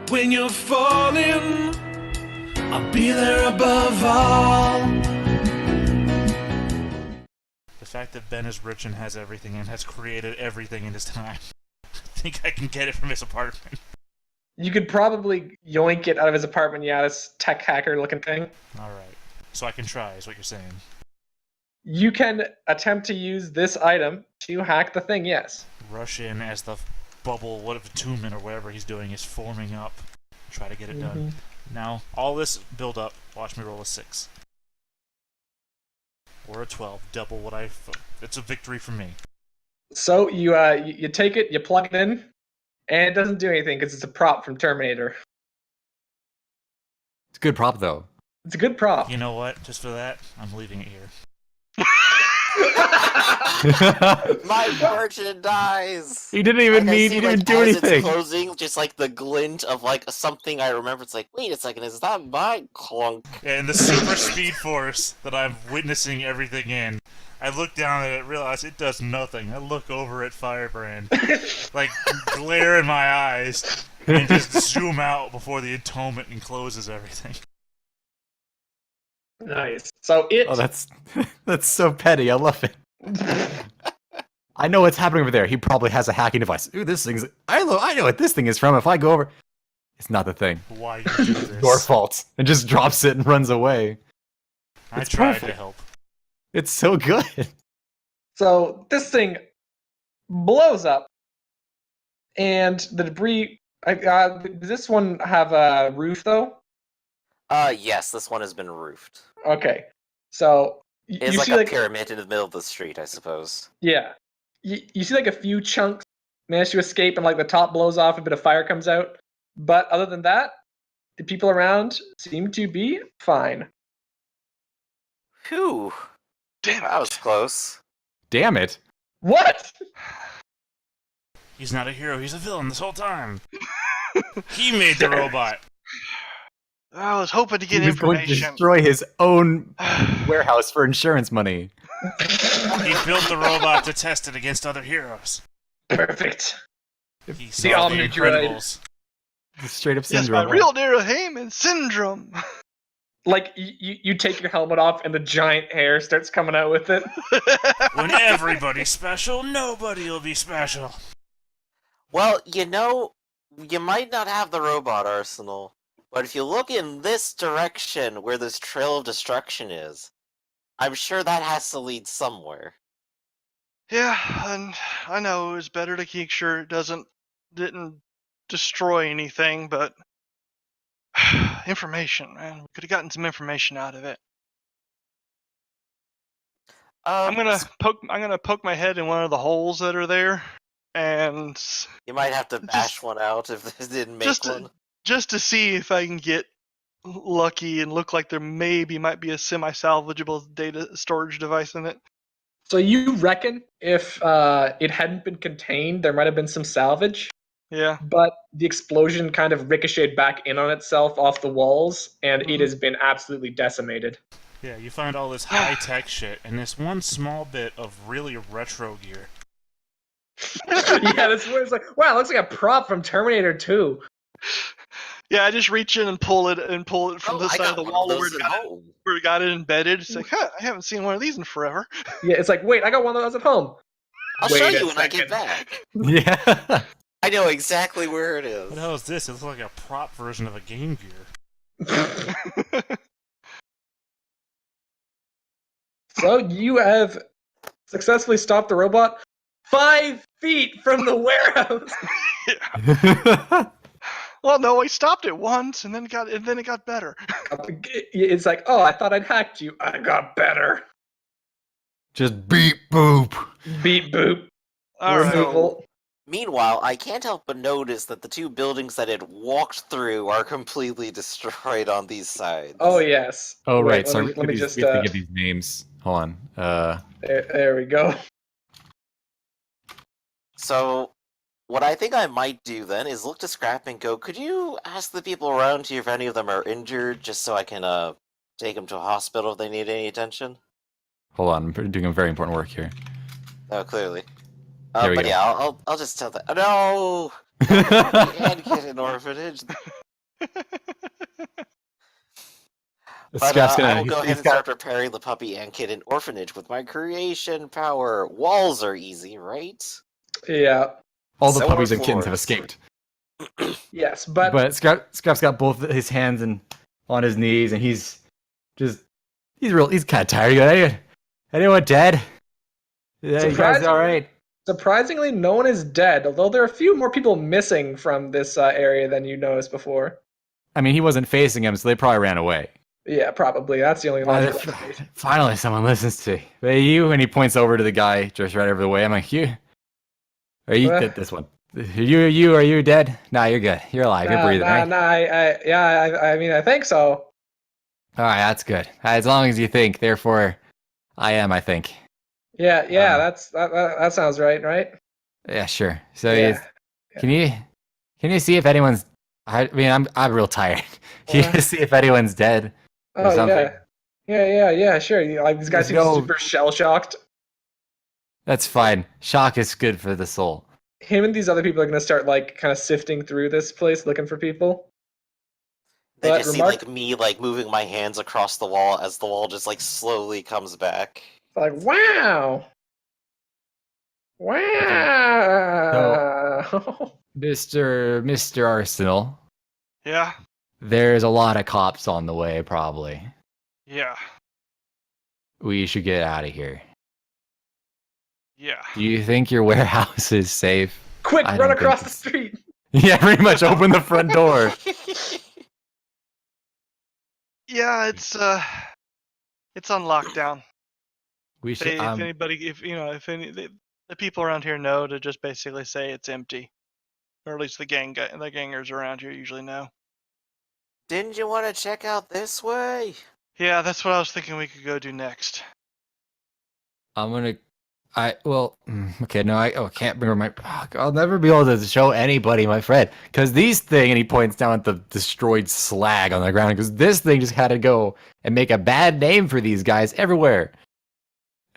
When you're falling, I'll be there above all. The fact that Ben is rich and has everything and has created everything in his time. I think I can get it from his apartment. You could probably yoink it out of his apartment, yeah, this tech hacker looking thing. Alright. So I can try, is what you're saying. You can attempt to use this item to hack the thing, yes. Rush in as the bubble, whatever, attunement or whatever he's doing is forming up. Try to get it done. Now, all this build up, watch me roll a 6. Or a 12, double what I... It's a victory for me. So you take it, you plug it in, and it doesn't do anything because it's a prop from Terminator. It's a good prop, though. It's a good prop. You know what? Just for that, I'm leaving it here. My fortune dies. He didn't even He didn't do anything. It's closing, just like the glint of like something I remember. It's like, wait a second, is that my clunk? And the super speed force that I'm witnessing everything in, I look down at it, realize it does nothing. I look over at Firebrand, like glare in my eyes, and just zoom out before the atonement encloses everything. Nice. So it... Oh, that's so petty. I love it. I know what's happening over there. He probably has a hacking device. Ooh, this thing's... I know what this thing is from. If I go over... It's not the thing. Why you do this? Your fault. And just drops it and runs away. I It's tried perfect. to help. It's so good. So this thing blows up, and the debris... does this one have a roof, though? Yes, this one has been roofed. Okay. So... It's you like see, a pyramid in the middle of the street, I suppose. Yeah. You see like a few chunks manage to escape and like the top blows off, a bit of fire comes out. But other than that, the people around seem to be fine. Phew. Damn That was close. Damn it. What? He's not a hero, he's a villain this whole time. He made the robot. I was hoping to get He was going to information. destroy his own warehouse for insurance money. He built the robot to test it against other heroes. Perfect. He saw the Omnidroid. Incredibles. Straight up Yes, syndrome. my real Neurohayman syndrome. Like you take your helmet off and the giant hair starts coming out with it. When everybody's special, nobody will be special. Well, you might not have the robot arsenal, but if you look in this direction where this trail of destruction is, I'm sure that has to lead somewhere. Yeah, and I know it was better to make sure it didn't destroy anything, but information, man. We could have gotten some information out of it. I'm gonna poke my head in one of the holes that are there, and You might have to bash one out if this didn't make one. just to see if I can get lucky and look like there might be a semi-salvageable data storage device in it. So you reckon if it hadn't been contained, there might have been some salvage? Yeah. But the explosion kind of ricocheted back in on itself off the walls, and it has been absolutely decimated. Yeah, you find all this high-tech shit and this one small bit of really retro gear. Yeah, that's where it's like, wow, it looks like a prop from Terminator 2. Yeah, I just reach in and pull it from the I side of got the one wall of where those at home. it got it embedded. It's like, I haven't seen one of these in forever. Yeah, it's like, wait, I got one of those at home. I'll Wait show a you when I get second. back. Yeah. I know exactly where it is. What the hell is this? It looks like a prop version of a Game Gear. So you have successfully stopped the robot 5 feet from the warehouse. Well, no, I stopped it once, and then it got better. It's like, oh, I thought I'd hacked you. I got better. Just beep boop. Beat boop. All right. Removal. Meanwhile, I can't help but notice that the two buildings that it walked through are completely destroyed on these sides. Oh yes. Oh, Wait, right. Sorry. Let me just. We have to give these names. Hold on. There we go. So, what I think I might do then is look to Scrap and go, could you ask the people around here if any of them are injured, just so I can take them to a hospital if they need any attention? Hold on. I'm doing a very important work here. Oh, clearly. There we But go. yeah, I'll just tell them. Oh, no! And kitten orphanage. But Scrap's I gonna. will go ahead He's and got start preparing the puppy and kitten orphanage with my creation power. Walls are easy, right? Yeah. all the So puppies are and kittens have floors. escaped. Yes, but But Scrap's got both his hands on his knees, and he's kind of tired. He goes, anyone dead? Yeah, you guys all right? surprisingly, no one is dead. Although there are a few more people missing from this area than you noticed before. I mean, he wasn't facing him, so they probably ran away. Yeah, probably. That's the only logical explanation. Finally, someone listens to me. Hey, you, and he points over to the guy just right over the way. I'm like, you, are you this one? Are you dead? Nah, you're good. You're alive. You're breathing, right? I mean, I think so. All right, that's good. As long as you think. Therefore, I am. I think. Yeah, that sounds right? Yeah, sure. So, Yeah. can you see if anyone's? I mean, I'm real tired. Can you see if anyone's dead or Oh something? yeah, sure. Like these guys seem No- super shell shocked. That's fine. Shock is good for the soul. Him and these other people are gonna start like kind of sifting through this place looking for people. They But just see remark- like me like moving my hands across the wall as the wall just like slowly comes back. Like, wow. Wow. Mr. Arsenal, Yeah, there's a lot of cops on the way, probably. yeah, We should get out of here. yeah. Do you think your warehouse is safe? Quick, I run don't across think the street. Yeah, pretty much open the front door. Yeah, it's on lockdown. We should If anybody, if the people around here know to just basically say it's empty, or at least the gangers around here usually know. Didn't you want to check out this way? Yeah, that's what I was thinking we could go do next. okay, no, I can't bring my. I'll never be able to show anybody my friend because these thing, and he points down at the destroyed slag on the ground because this thing just had to go and make a bad name for these guys everywhere.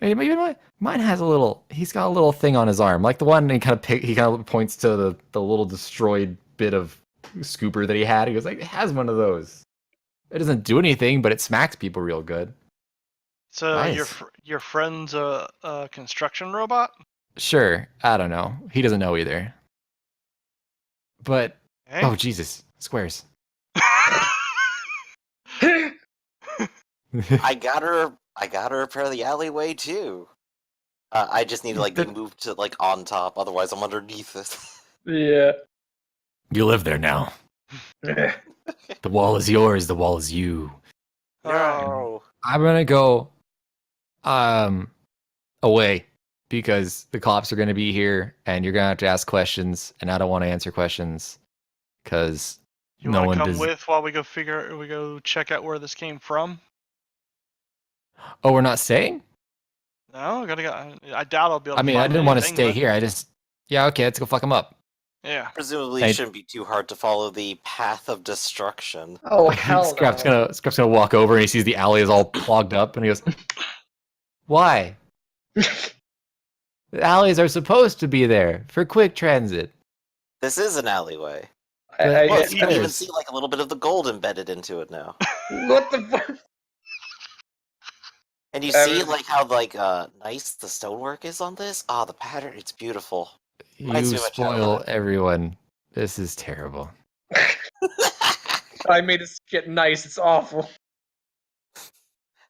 Even mine has a little. He's got a little thing on his arm, like the one. He kind of points to the little destroyed bit of scooper that he had. He goes like, it has one of those. It doesn't do anything, but it smacks people real good. So Nice. your friend's a construction robot? Sure, I don't know. He doesn't know either. But Hey? oh Jesus, squares. I gotta repair the alleyway too. I just need to like be moved to like on top, otherwise I'm underneath it. Yeah. You live there now. The wall is yours. The wall is you. No. I'm gonna go away because the cops are gonna be here and you're gonna have to ask questions and I don't want to answer questions because You no want one to come does. with while we go check out where this came from? Oh, we're not staying? No, gotta go. I doubt I'll be able to I mean, I find didn't want to anything, stay but- here. Yeah, okay, let's go fuck them up. Yeah. Presumably Hey. it shouldn't be too hard to follow the path of destruction. Oh hell Scrap's no. gonna walk over and he sees the alley is all clogged up and he goes, "Why? The alleys are supposed to be there for quick transit." This is an alleyway. I- Well, Yes, you can it even is. see like a little bit of the gold embedded into it now. what the fuck? And you see like how like nice the stonework is on this? Ah, the pattern, it's beautiful. Reminds You me of my spoil childhood. everyone. This is terrible. I made it get nice. It's awful.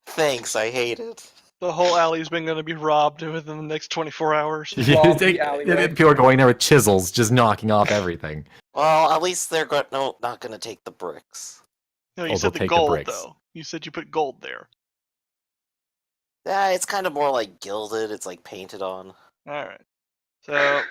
Thanks, I hate it. The whole alley's been going to be robbed within the next 24 hours. Rob the alleyway. People are going there with chisels, just knocking off everything. Well, at least they're not gonna take the bricks. No, you Oh, said they'll the take the gold, bricks. though. You said you put gold there. Yeah, it's kind of more like gilded. It's like painted on. Alright. So,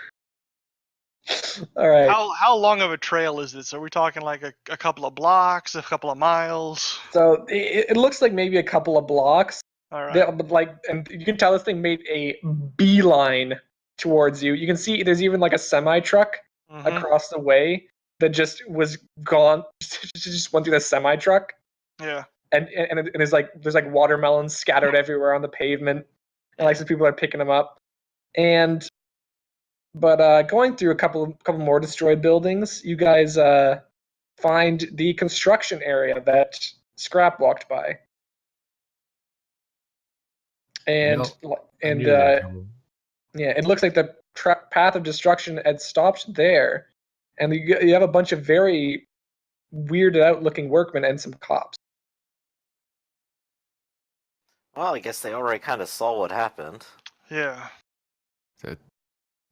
All right. how long of a trail is this? Are we talking like a couple of blocks, a couple of miles? So it looks like maybe a couple of blocks. Alright. But like, and you can tell this thing made a beeline towards you. You can see there's even like a semi truck Mhm. across the way that just was gone. Just went through the semi truck, Yeah. and there's like watermelons scattered everywhere on the pavement, and like some people are picking them up, and But going through a couple more destroyed buildings, you guys find the construction area that Scrap walked by, and I knew they were coming. yeah, it looks like the path of destruction had stopped there, and you have a bunch of very weirded out looking workmen and some cops. Well, I guess they already kind of saw what happened. Yeah.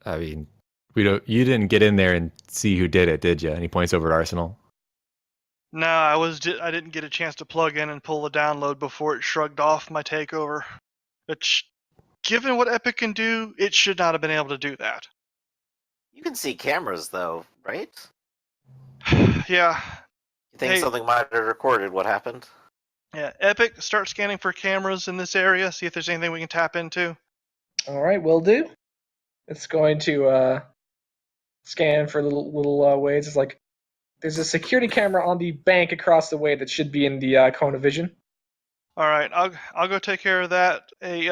I mean, you didn't get in there and see who did it, did you? And he points over at Arsenal. No, I didn't get a chance to plug in and pull the download before it shrugged off my takeover. Which, given what Epic can do, it should not have been able to do that. You can see cameras, though, right? Yeah. You think Hey. something might have recorded what happened? Yeah, Epic, start scanning for cameras in this area, see if there's anything we can tap into. All right, will do. It's going to scan for little ways. It's like there's a security camera on the bank across the way that should be in the cone of vision. Alright, I'll go take care of that. Hey,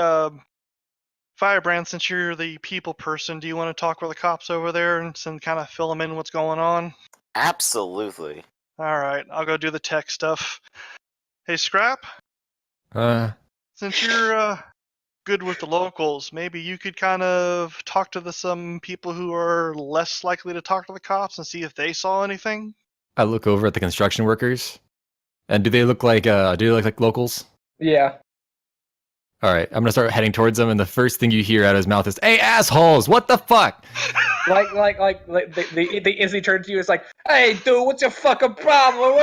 Firebrand, since you're the people person, do you want to talk with the cops over there and kind of fill them in what's going on? Absolutely. Alright, I'll go do the tech stuff. Hey, Scrap, Uh, since you're good with the locals, maybe you could kind of talk to some people who are less likely to talk to the cops and see if they saw anything? I look over at the construction workers, and do they look like locals? Yeah. All right, I'm gonna start heading towards them, and the first thing you hear out of his mouth is, "Hey, assholes! What the fuck?" They instantly turn to you. It's like, hey, dude, what's your fucking problem?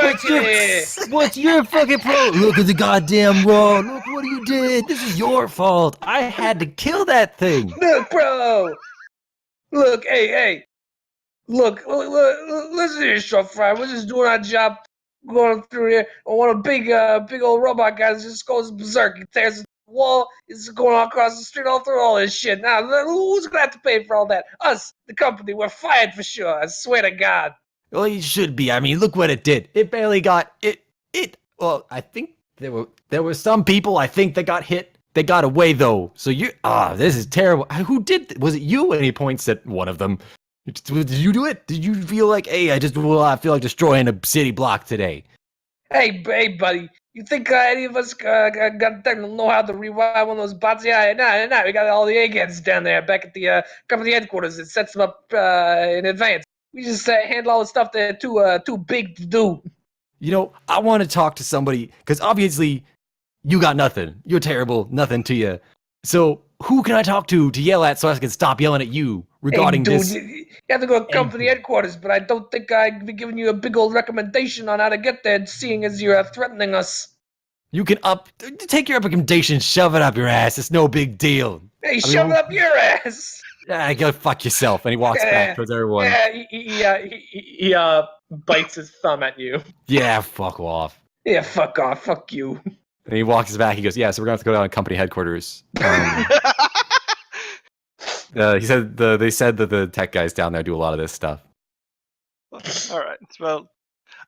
What's your fucking problem? Look at the goddamn road. Look what you did. This is your fault. I had to kill that thing. Look, bro. Look, hey. Look, listen here, short fry. We're just doing our job, going through here. And one of the big old robot guys just goes berserk. He tears the wall. He's going all across the street, all through all this shit. Now, who's gonna have to pay for all that? Us, the company. We're fired for sure. I swear to God. Well, you should be. I mean, look what it did. It barely got it. Well, I think there were some people I think that got hit. They got away though. So this is terrible. Who did? Was it you? And he points at one of them. Did you do it? Did you feel like, hey, I feel like destroying a city block today? Hey, buddy. You think any of us know how to rewind one of those bots? Yeah, nah. We got all the eggheads down there back at the company headquarters. It sets them up in advance. We just handle all the stuff they're too big to do. You know, I want to talk to somebody, because obviously you got nothing. You're terrible. Nothing to you. So who can I talk to yell at so I can stop yelling at you regarding hey, dude, this? You have to go to company headquarters, but I don't think I'd be giving you a big old recommendation on how to get there, seeing as you're threatening us. You can take your recommendation, shove it up your ass. It's no big deal. Hey, shove it up your ass. Yeah, go fuck yourself. And he walks back towards everyone. Yeah, he bites his thumb at you. Yeah, fuck off. Yeah, fuck off. Fuck you. And he walks back. He goes, yeah, so we're going to have to go down to company headquarters. They said that the tech guys down there do a lot of this stuff. All right. Well,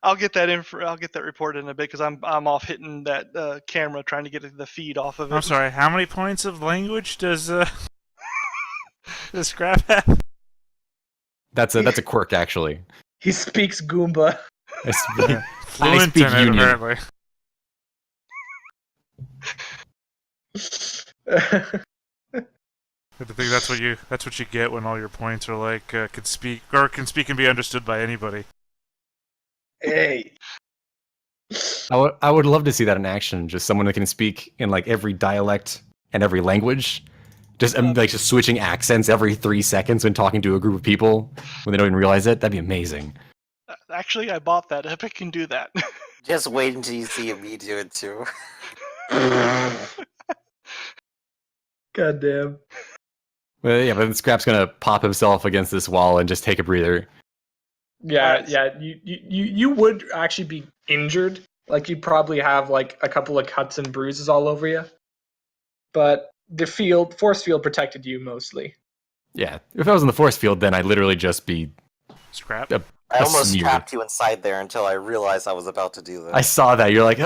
I'll get that I'll get that report in a bit because I'm off hitting that camera trying to get the feed off of it. I'm sorry. How many points of language does Scrap have? That's a quirk, actually. He speaks Goomba. Fluent speak in it, Union. apparently. I think that's what you get when all your points are like can speak and be understood by anybody. Hey. I would love to see that in action. Just someone that can speak in like every dialect and every language. Just just switching accents every 3 seconds when talking to a group of people when they don't even realize it. That'd be amazing. Actually, I bought that. Epic can do that. Just wait until you see me do it too. Goddamn. Well, yeah, but then Scrap's gonna pop himself against this wall and just take a breather. Yeah. You would actually be injured. Like you'd probably have like a couple of cuts and bruises all over you. But the force field protected you mostly. Yeah, if I was in the force field, then I'd literally just be Scrap. I almost smear. trapped you inside there until I realized I was about to do this. I saw that. You're like,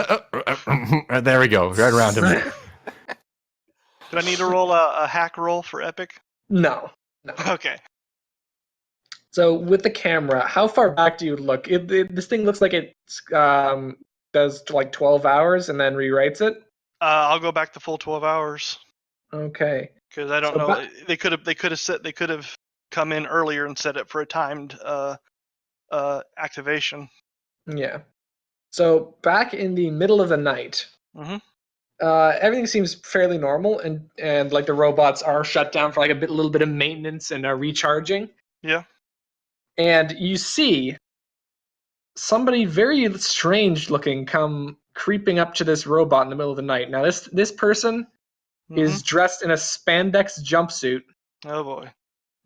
there we go, right around him. Do I need to roll a hack roll for Epic? No. Okay. So with the camera, how far back do you look? This thing looks like it does like 12 hours and then rewrites it. I'll go back the full 12 hours Okay. because I don't So know. They could have come in earlier and set it for a timed activation. Yeah. So back in the middle of the night, Mm-hmm. everything seems fairly normal, and like the robots are shut down for like a little bit of maintenance and are recharging. Yeah. And you see somebody very strange looking come creeping up to this robot in the middle of the night. Now this person is dressed in a spandex jumpsuit Oh boy.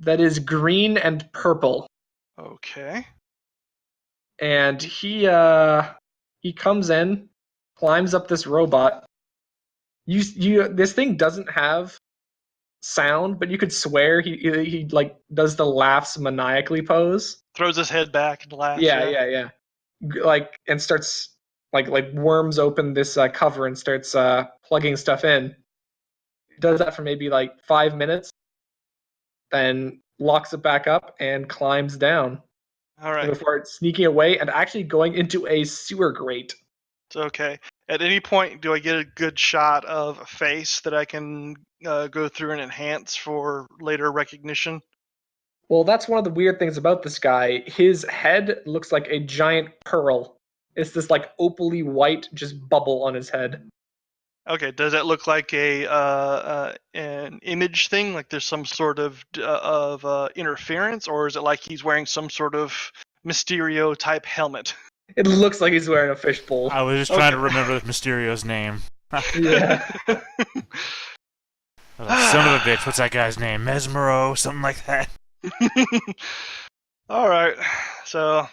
that is green and purple, Okay. and he comes in, climbs up this robot. This thing doesn't have sound, but you could swear he like does the laughs maniacally pose. Throws his head back and laughs. Yeah. Like, and starts like worms open this cover and starts plugging stuff in. Does that for maybe like 5 minutes, then locks it back up and climbs down All right. before sneaking away and actually going into a sewer grate. It's okay. At any point, do I get a good shot of a face that I can go through and enhance for later recognition? Well, that's one of the weird things about this guy. His head looks like a giant pearl. It's this like opaly white just bubble on his head. Okay. Does that look like an image thing? Like there's some sort of interference, or is it like he's wearing some sort of Mysterio type helmet? It looks like he's wearing a fishbowl. I was just trying to remember Mysterio's name. Yeah. Son of a bitch, what's that guy's name? Mesmero, something like that. All right. So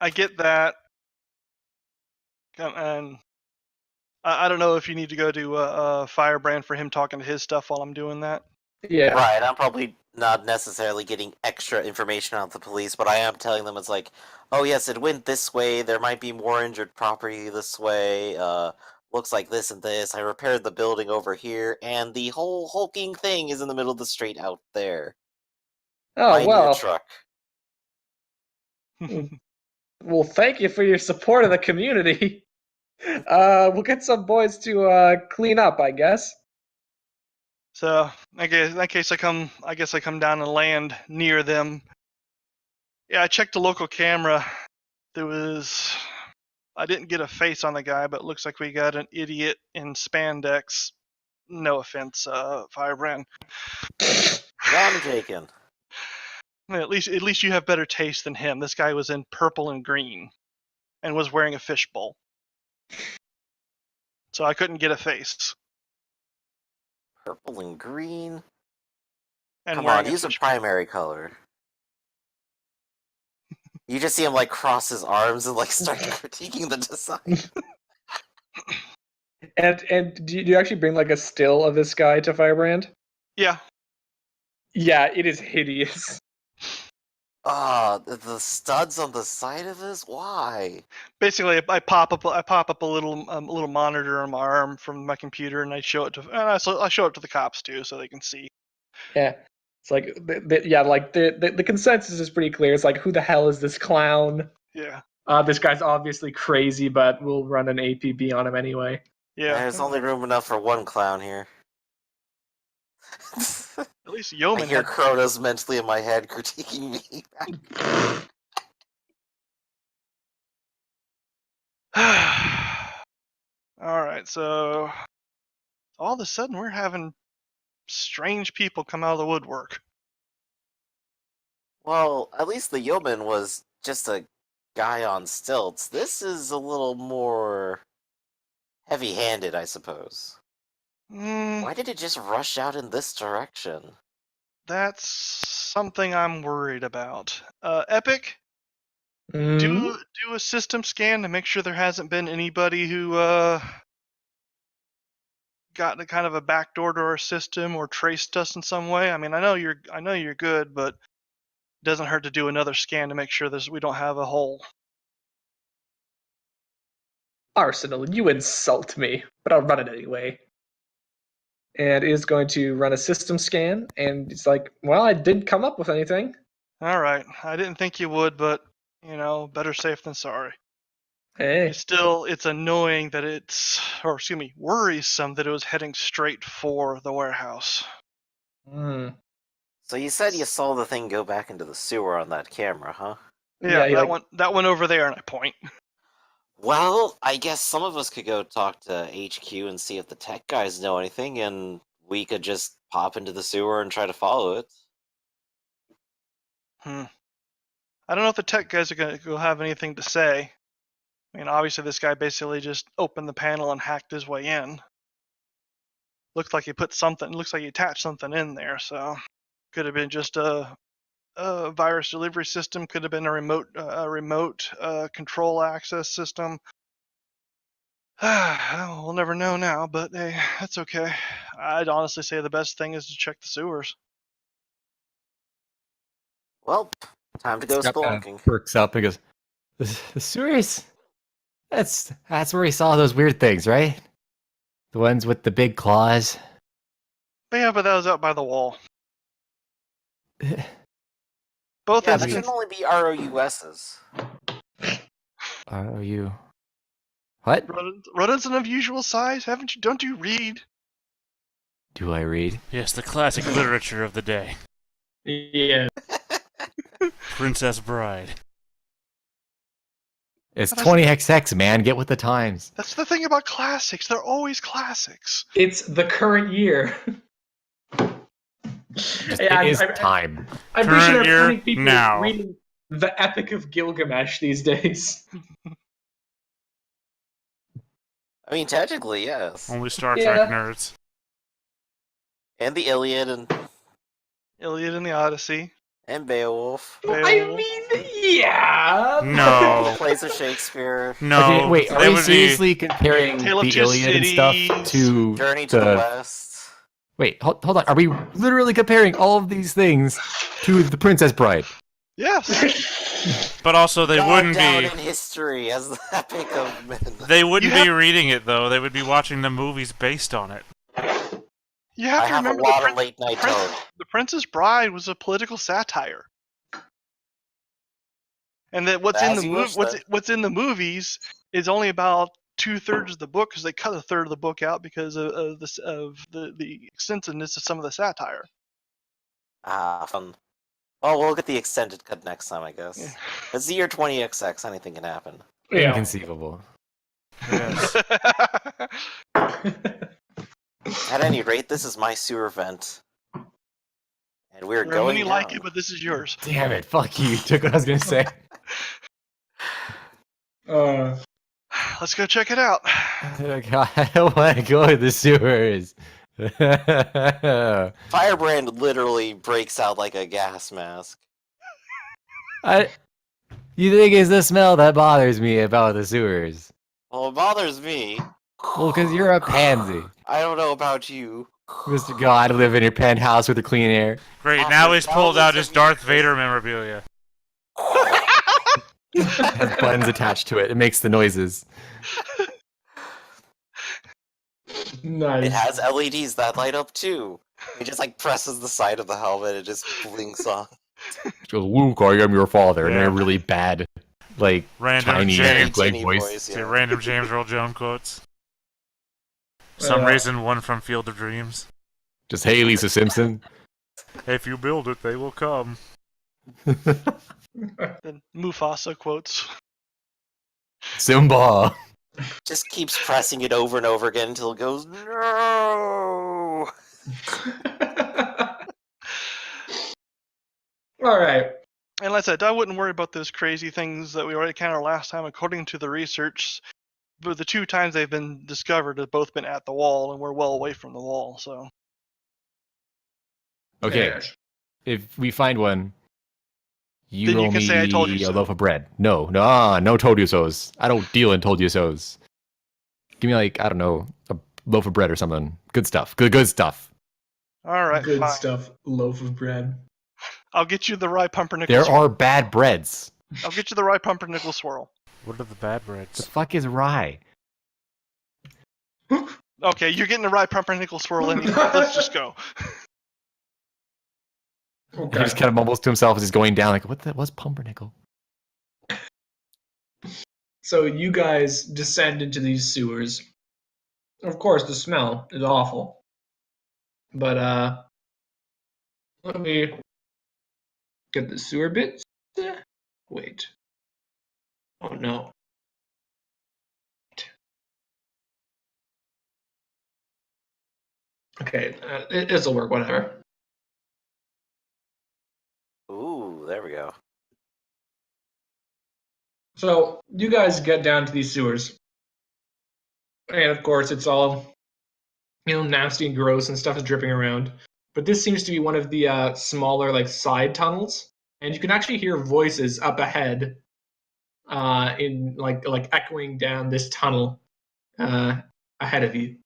I get that. And I don't know if you need to go to Firebrand for him talking to his stuff while I'm doing that. Yeah. Right, I'm probably not necessarily getting extra information out of the police, but I am telling them it's like, oh yes, it went this way, there might be more injured property this way, looks like this and this, I repaired the building over here, and the whole hulking thing is in the middle of the street out there. Oh, Mind your well. truck. Well, thank you for your support of the community. We'll get some boys to clean up, I guess. So in that case, I guess I come down and land near them. Yeah, I checked the local camera. I didn't get a face on the guy, but it looks like we got an idiot in spandex. No offense, Firebrand. Ron Jakin. At least you have better taste than him. This guy was in purple and green, and was wearing a fishbowl. So I couldn't get a face. Purple and green? And Come wearing on, use a primary color. You just see him like cross his arms and like start critiquing the design. And do you actually bring like a still of this guy to Firebrand? Yeah. Yeah, it is hideous. The studs on the side of this? Why? Basically, I pop up a little monitor on my arm from my computer, and I show it to the cops too, so they can see. Yeah, it's like the consensus is pretty clear. It's like, who the hell is this clown? Yeah. This guy's obviously crazy, but we'll run an APB on him anyway. Yeah. There's only room enough for one clown here. At least Yeoman I hear Kronos mentally in my head critiquing me. Alright, so all of a sudden we're having strange people come out of the woodwork. Well, at least the yeoman was just a guy on stilts. This is a little more heavy-handed, I suppose. Why did it just rush out in this direction? That's something I'm worried about. Epic, Mm-hmm. do a system scan to make sure there hasn't been anybody who got kind of a backdoor to our system or traced us in some way. I mean, I know you're good, but it doesn't hurt to do another scan to make sure we don't have a hole. Arsenal, you insult me, but I'll run it anyway. and is going to run a system scan. And it's like, well, I didn't come up with anything. All right. I didn't think you would, but better safe than sorry. Hey, It's annoying that worrisome that it was heading straight for the warehouse. So you said you saw the thing go back into the sewer on that camera, huh? Yeah, Yeah, that one over there, and I point. Well, I guess some of us could go talk to HQ and see if the tech guys know anything, and we could just pop into the sewer and try to follow it. I don't know if the tech guys are going to have anything to say. I mean, obviously this guy basically just opened the panel and hacked his way in. Looks like he attached something in there, so could have been just a virus delivery system, could have been a remote control access system. We'll never know now, but hey, that's okay. I'd honestly say the best thing is to check the sewers. Well, time to go Scott kinda spelunking. perks up and goes, the sewers? That's where he saw those weird things, right? The ones with the big claws. Yeah, but that was out by the wall. Both Yeah, that instances. should only be ROUSs. Are you? What? Rodents an unusual size? Don't you read? Do I read? Yes, the classic literature of the day. yeah. Princess Bride. It's 20XX, man. Get with the times. That's the thing about classics. They're always classics. It's the current year. It is time. I'm pretty sure Current there are plenty year, of people now. reading the Epic of Gilgamesh these days. I mean, technically, yes. Only Star Yeah. Trek nerds. And the Iliad and The Odyssey. Beowulf. I mean, yeah. No. Plays of Shakespeare. No. Okay, wait. Are they we would seriously comparing Tale of the Two Iliad and stuff Cities, to Journey to the West. Wait, hold on. Are we literally comparing all of these things to the Princess Bride? Yes. But also, they Gone wouldn't down be. in history as the epic of men. They wouldn't You be reading it though. They would be watching the movies based on it. You have I to have a remember lot of late night tone. The Princess Bride was a political satire. And that what's As you wish, then. what's in the movies is only about 2/3 of the book, because they cut a third of the book out because of the extensiveness of some of the satire. Fun. Oh, we'll get the extended cut next time, I guess. Yeah. It's the year 20XX. Anything can happen. Yeah. Inconceivable. Yes. At any rate, this is my sewer vent, and we're There are going many down. like it, but this is yours. Damn it! Fuck you. You took what I was gonna say. Let's go check it out. God, I don't want to go to the sewers. Firebrand literally breaks out like a gas mask. You think it's the smell that bothers me about the sewers? Well, it bothers me. Well, because you're a pansy. I don't know about you. Mr. God, live in your penthouse with the clean air. Great. Now he's pulled out his Darth Vader memorabilia. Has buttons attached to it. It makes the noises. Nice. It has LEDs that light up too. He just presses the side of the helmet, it just blinks on. She goes, Luke, I am your father. And Yeah. in a really bad, Random tiny, James. Teeny voice. voice, Say yeah. random James Earl Jones quotes. Some reason, one from Field of Dreams. Just, hey, Lisa Simpson. If you build it, they will come. Then Mufasa quotes. Simba. Just keeps pressing it over and over again until it goes, no! All right. And like I said, I wouldn't worry about those crazy things that we already encountered last time. According to the research, but the 2 times they've been discovered have both been at the wall, and we're well away from the wall. So Okay, Yeah. if we find one, you Then you owe can me say I told you a so. loaf of bread. No, no told you so's. I don't deal in told you so's. Give me I don't know, a loaf of bread or something. Good stuff. Good stuff. all right, Good fine. stuff. Loaf of bread. I'll get you the rye pumpernickel. There swirl. are bad breads. I'll get you the rye pumpernickel swirl. What are the bad The breads? fuck is rye? Okay, you're getting the right pumpernickel swirl anyway. Let's just go. He Okay. just kind of mumbles to himself as he's going down, like, what's pumpernickel? So you guys descend into these sewers. Of course, the smell is awful. But let me get the sewer bits. Wait. Oh no. Okay, this'll work. Whatever. Ooh, there we go. So you guys get down to these sewers, and of course, it's all nasty and gross, and stuff is dripping around. But this seems to be one of the smaller, like side tunnels, and you can actually hear voices up ahead, in like echoing down this tunnel, ahead of you.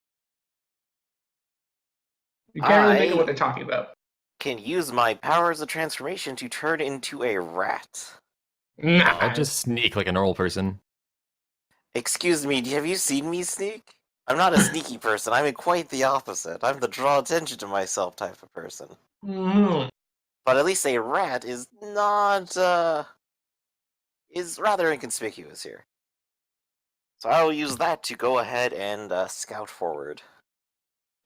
You can't really make out what they're talking about. Can use my powers of transformation to turn into a rat. I'll Nice. just sneak like a normal person. Excuse me, have you seen me sneak? I'm not a sneaky person. I'm quite the opposite. I'm the draw attention to myself type of person. Mhm. But at least a rat is not, is rather inconspicuous here. So I will use that to go ahead and scout forward.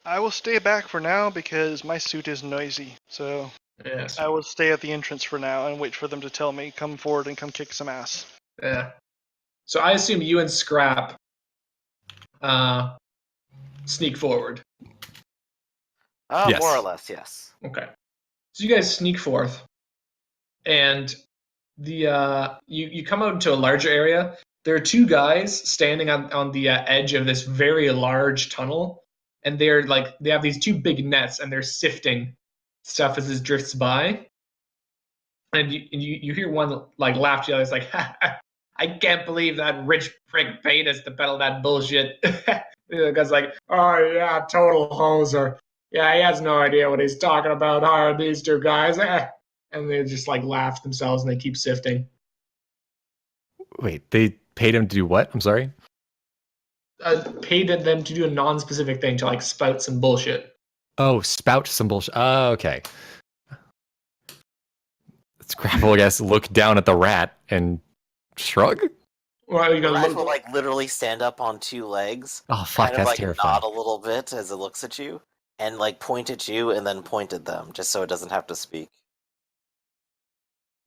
I will stay back for now because my suit is noisy. So Yes. I will stay at the entrance for now and wait for them to tell me, come forward and come kick some ass. Yeah. So I assume you and Scrap sneak forward. Yes. More or less, yes. Okay. So you guys sneak forth, and you come out into a larger area. There are two guys standing on the edge of this very large tunnel, and they have these two big nets, and they're sifting stuff as it drifts by. And you hear one like laugh to the other. It's like, I can't believe that rich prick paid us to peddle that bullshit. The guy's like, oh yeah, total hoser. Yeah, he has no idea what he's talking about hiring these two guys. And they just like laugh themselves and they keep sifting. Wait, they paid him to do what? I'm sorry? Paid them to do a non-specific thing, to like spout some bullshit. Oh, spout some bullshit. Oh, okay. Scrap will, I guess, look down at the rat and shrug? Well, you The know, rat will like literally stand up on two legs, Oh, fuck, kind of that's like terrifying. nod a little bit as it looks at you, and like point at you and then point at them, just so it doesn't have to speak.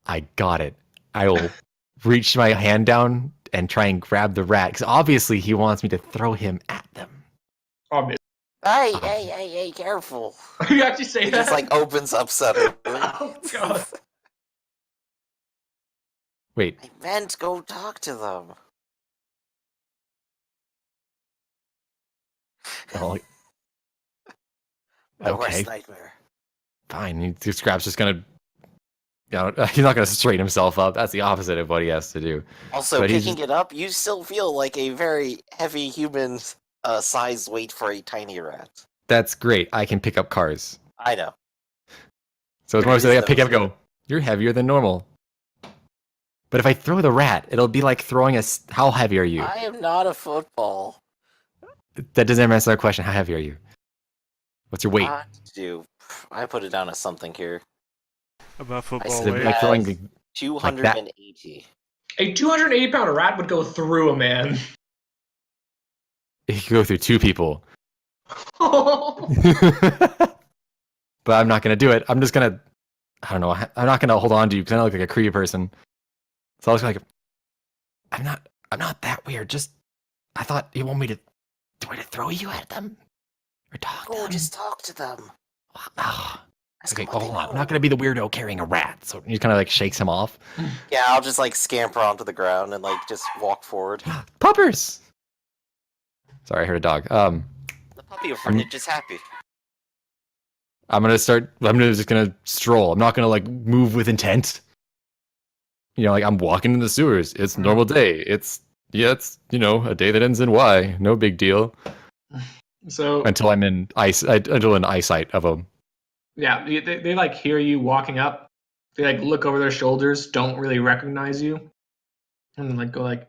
I got it. I will reach my hand down and try and grab the rat, because obviously he wants me to throw him at them. obvious. Hey, careful. You actually say It that? just like opens up suddenly. Oh god. Wait, I meant go talk to them. well, My okay, worst nightmare. fine. Scrap's just gonna, he's not gonna straighten himself up. That's the opposite of what he has to do. Also, But he's picking it up, you still feel like a very heavy human sized weight for a tiny rat. That's great. I can pick up cars. I know. So it's more so I pick up and go, you're heavier than normal. But if I throw the rat, it'll be like throwing how heavy are you? I am not a football. That doesn't answer our question. How heavy are you? What's your weight? I put it down as something here. About I football said weight. Like throwing as the- 280. A 280-pound rat would go through a man. it could go through two people. Oh, But I'm not gonna do it. I'm just gonna, I don't know. I'm not gonna hold on to you because I look like a creepy person. So I was like, I'm not that weird. Just, I thought you want me to throw you at them or talk to Oh, them. just talk to them. Ah, Ask okay, them what hold they on. I'm know. not gonna be the weirdo carrying a rat. So he kind of like shakes him off. Yeah, I'll just like scamper onto the ground and like just walk forward. Puppers. Sorry, I heard a dog. The puppy is just happy. I'm just gonna stroll. I'm not gonna like move with intent. Like I'm walking in the sewers. It's a normal day. It's a day that ends in Y. No big deal. so Until I'm in eyesight of them. yeah, they like hear you walking up. They like look over their shoulders, don't really recognize you, and then like go like,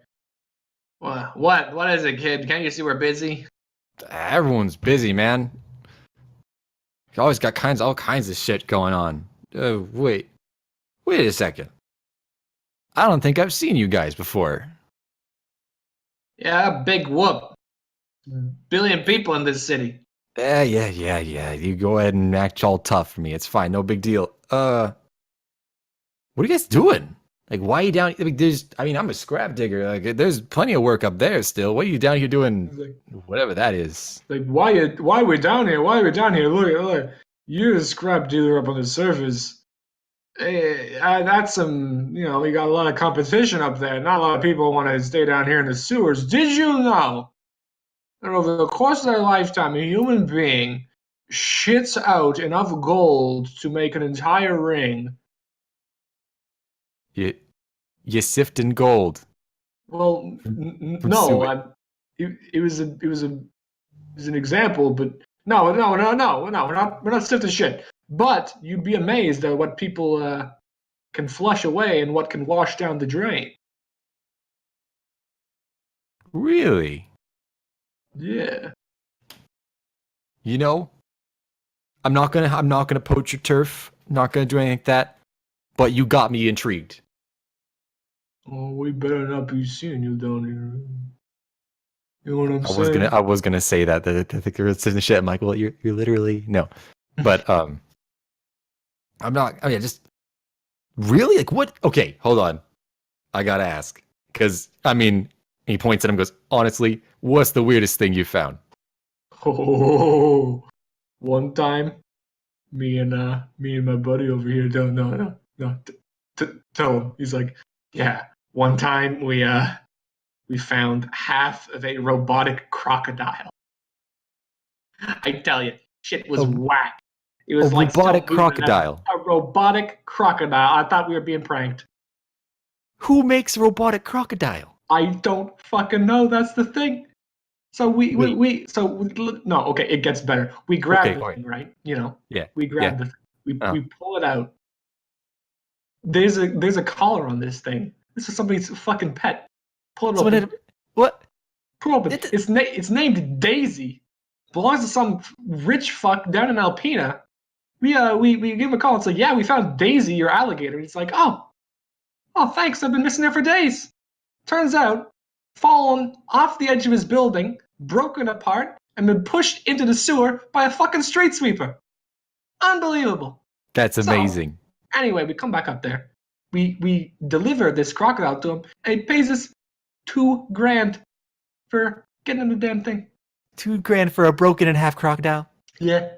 what is it, kid? Can't you see we're busy? Everyone's busy, man. You always got all kinds of shit going on. Wait a second. I don't think I've seen you guys before. Yeah, big whoop. Billion people in this city. Yeah. You go ahead and act all tough for me. It's fine. No big deal. What are you guys doing? Like, why are you down? I'm a scrap digger. Like, there's plenty of work up there still. What are you down here doing? Whatever that is. Like, why are we down here? Why are we down here? Look. You're a scrap dealer up on the surface. That's some, we got a lot of competition up there. Not a lot of people want to stay down here in the sewers. Did you know that over the course of their lifetime, a human being shits out enough gold to make an entire ring? You sift in gold. Well, no. It was an example, but no. We're not sifting shit. But you'd be amazed at what people can flush away and what can wash down the drain. Really? Yeah. I'm not gonna poach your turf. Not gonna do anything like that. But you got me intrigued. Oh, we better not be seeing you down here. You know what I'm saying? I was gonna say that. I think there was some shit. I'm like, well, you're literally no. But I'm not. Oh yeah, just really like what? Okay, hold on. I gotta ask because he points at him, and goes, honestly, what's the weirdest thing you found? Oh, one time, me and my buddy over here. No. Tell him. He's like, yeah. One time we found half of a robotic crocodile. I tell you, shit was whack. It was like robotic crocodile. A robotic crocodile. I thought we were being pranked. Who makes a robotic crocodile? I don't fucking know. That's the thing. So no. Okay, it gets better. We grab the thing, right? Yeah. We grab the thing. We pull it out. There's a collar on this thing. This is somebody's fucking pet. Pull it open. What? Pull it open. It's named Daisy. Belongs to some rich fuck down in Alpena. We give him a call. It's like, yeah, we found Daisy, your alligator. It's like, oh, thanks. I've been missing her for days. Turns out, fallen off the edge of his building, broken apart, and been pushed into the sewer by a fucking street sweeper. Unbelievable. That's amazing. So, anyway, we come back up there. We deliver this crocodile to him, and he pays us $2,000 for getting him the damn thing. $2,000 for a broken in half crocodile? Yeah.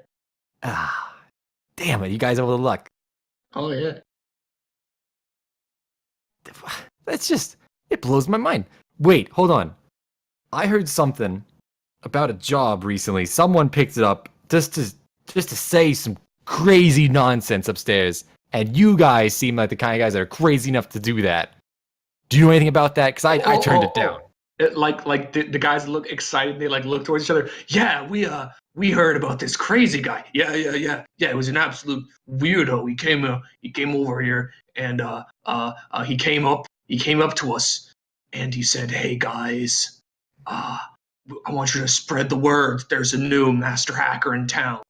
Ah, damn it! You guys have a little luck. Oh yeah. That's just, it blows my mind. Wait, hold on. I heard something about a job recently. Someone picked it up just to say some crazy nonsense upstairs, and you guys seem like the kind of guys that are crazy enough to do that. Do you know anything about that? Because I turned it down. Like the guys look excited. They look towards each other. Yeah, we heard about this crazy guy. Yeah. It was an absolute weirdo. He came over here and he came up to us and he said, "Hey guys, I want you to spread the word. There's a new master hacker in town.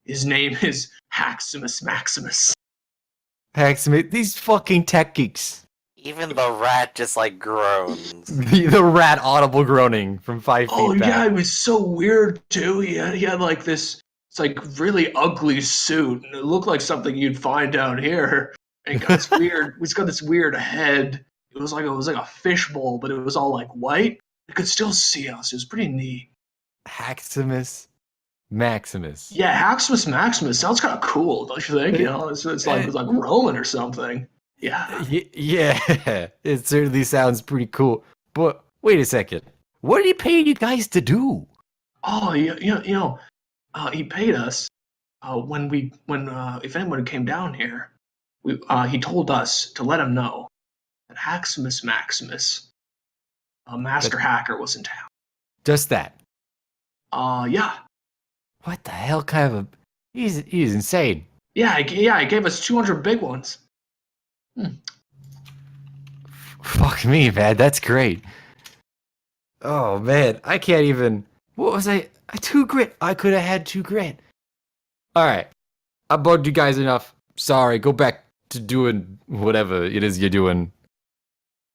His name is Haximus Maximus." Haximus, these fucking tech geeks. Even the rat just groans. The rat audible groaning from 5 feet back. Oh yeah, it was so weird too. He had this really ugly suit, and it looked like something you'd find down here. And got this weird. He's got this weird head. It was like a fishbowl, but it was all white. You could still see us. It was pretty neat. Haximus Maximus. Yeah, Haximus Maximus sounds kind of cool, don't you think? It's like Roman or something. Yeah. Yeah, it certainly sounds pretty cool. But wait a second. What did he pay you guys to do? Oh, he paid us when if anyone came down here, he told us to let him know that Haximus Maximus, a master hacker, was in town. Just that. Yeah. What the hell kind of a... He's insane. Yeah, he gave us 200 big ones. Fuck me, man. That's great. Oh, man. I can't even... What was I? 2 grit. I could have had 2 grit. All right. I bugged you guys enough. Sorry. Go back to doing whatever it is you're doing.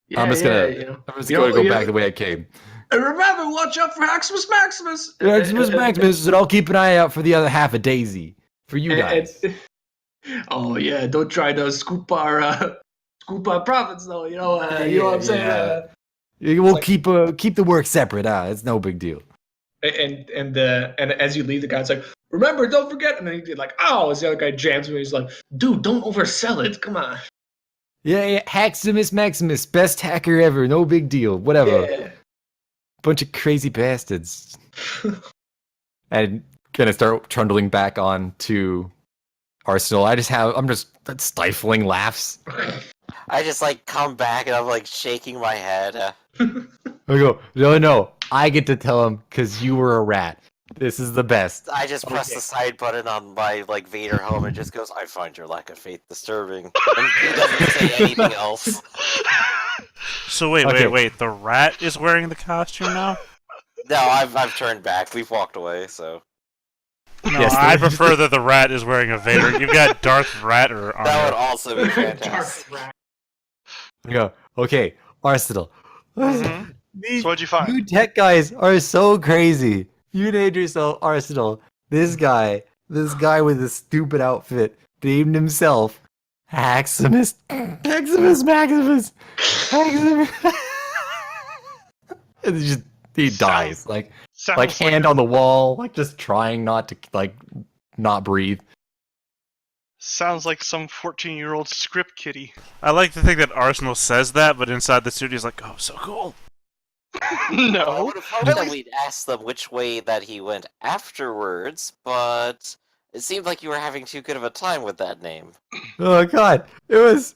Yeah, I'm just yeah, gonna go back the way I came. And remember, watch out for Haximus Maximus. Maximus, and I'll keep an eye out for the other half of Daisy for you guys. Oh yeah, don't try to scoop our profits though. You know what I'm saying. We'll like- keep the work separate. It's no big deal. And as you leave, the guy's like, "Remember, don't forget." And then he did like, "Oh!" As the other guy jams me, he's like, "Dude, don't oversell it. Come on." Yeah. Haximus Maximus, best hacker ever. No big deal. Whatever. Yeah. Bunch of crazy bastards. And gonna start trundling back on to Arsenal. I'm just stifling laughs. I just like come back and I'm like shaking my head. I go, no. I get to tell him because you were a rat. This is the best. I just press the side button on my like Vader helmet and just goes, "I find your lack of faith disturbing." And he doesn't say anything else. So wait. The rat is wearing the costume now? No, I've turned back. We've walked away, so. No, Yes, I prefer that the rat is wearing a Vader. You've got Darth Rat or armor. That would also be fantastic. I go, okay, Arsenal. Mhm. These So what'd you find? You tech guys are so crazy. You named yourself Arsenal. This guy with this stupid outfit named himself Haximus. Haximus Maximus. Haximus. And he dies. Like hand on the wall, like just trying not to not breathe. Sounds like some 14-year-old script kiddie. I like to think that Arsenal says that, but inside the studio is like, oh, so cool. I No. would have hoped that we'd ask them which way that he went afterwards, but it seemed like you were having too good of a time with that name. Oh god, it was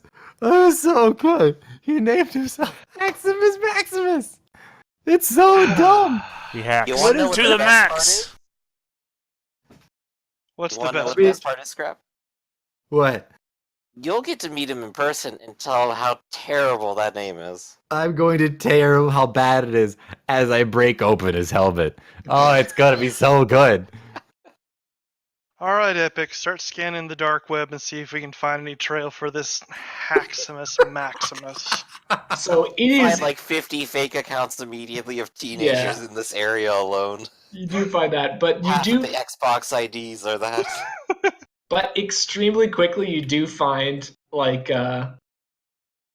so good. He named himself Haximus Maximus. It's so dumb. He hacks. You wanna know what To the the best part max. is? What's You the want to know best? what the best part is, Scrap? What? You'll get to meet him in person and tell him how terrible that name is. I'm going to tell you how bad it is as I break open his helmet. Oh, it's gonna be so good. Alright, Epic, start scanning the dark web and see if we can find any trail for this Haximus Maximus. So it Find is. like 50 fake accounts immediately of teenagers in this area alone. You do find that, but you Half do. of the Xbox IDs are that. But extremely quickly, you do find like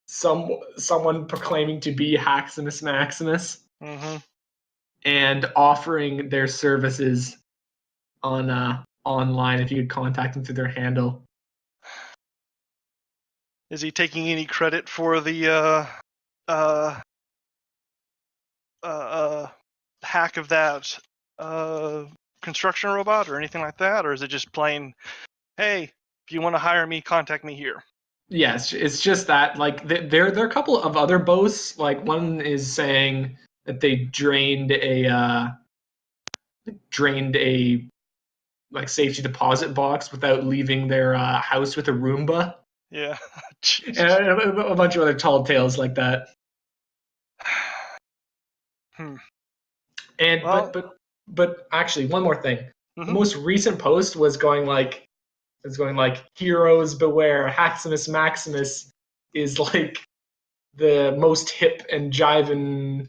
someone proclaiming to be Haximus Maximus Mm-hmm. and offering their services on online if you could contact them through their handle. Is he taking any credit for the hack of that construction robot or anything like that, or is it just plain, hey, if you want to hire me, contact me here? Yes, it's just that like there are a couple of other boasts. Like one is saying that they drained a like safety deposit box without leaving their house with a Roomba, Yeah. and a bunch of other tall tales like that. And Well- but actually, one more thing. The Mhm. most recent post was going like heroes beware. Haximus Maximus is like the most hip and jiving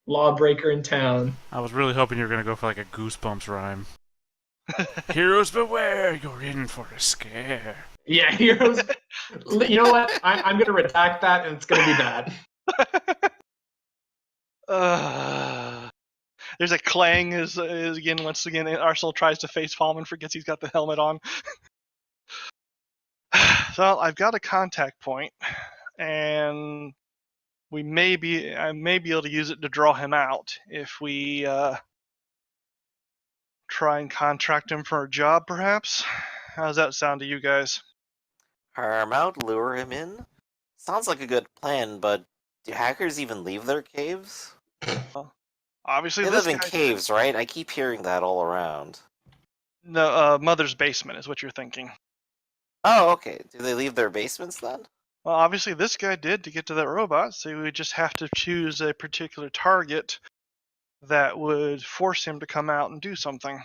lawbreaker in town. I was really hoping you were going to go for like a Goosebumps rhyme. Heroes beware, you're in for a scare. Yeah, heroes. You know what? I'm gonna redact that, and it's gonna be bad. There's a clang as once again Arsenal tries to face palm and forgets he's got the helmet on. So I've got a contact point, and I may be able to use it to draw him out if we try and contract him for a job, perhaps. How does that sound to you guys? Hire him out, lure him in? Sounds like a good plan, but do hackers even leave their caves? Obviously, They this live in guy- caves, right? I keep hearing that all around. No, mother's basement is what you're thinking. Oh, okay. Do they leave their basements then? Well, obviously this guy did to get to that robot, so we just have to choose a particular target that would force him to come out and do something.